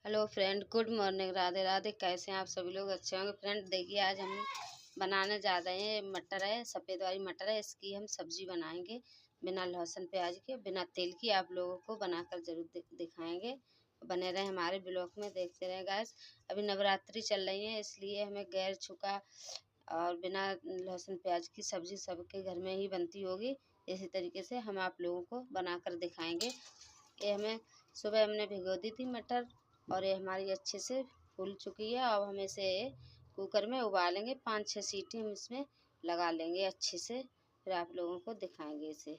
Hello friend, good morning. Radhe Radhe. कैसे हैं आप सभी लोग? अच्छे होंगे। फ्रेंड देखिए, आज हम बनाने जा रहे हैं मटर है, सफ़ेद वाली मटर है। इसकी हम सब्जी बनाएंगे बिना लहसुन प्याज के, बिना तेल की। आप लोगों को बनाकर ज़रूर दिखाएंगे। बने रहे हमारे ब्लॉग में, देखते रहे गाइस। अभी नवरात्रि चल रही है, इसलिए हमें गैर छुका और बिना लहसुन प्याज की सब्जी सबके घर में ही बनती होगी। इसी तरीके से हम आप लोगों को बनाकर दिखाएंगे। ये हमें सुबह हमने भिगो दी थी मटर, और ये हमारी अच्छे से फूल चुकी है। अब हम इसे कुकर में उबालेंगे। 5-6 सीटी हम इसमें लगा लेंगे अच्छे से, फिर आप लोगों को दिखाएंगे इसे।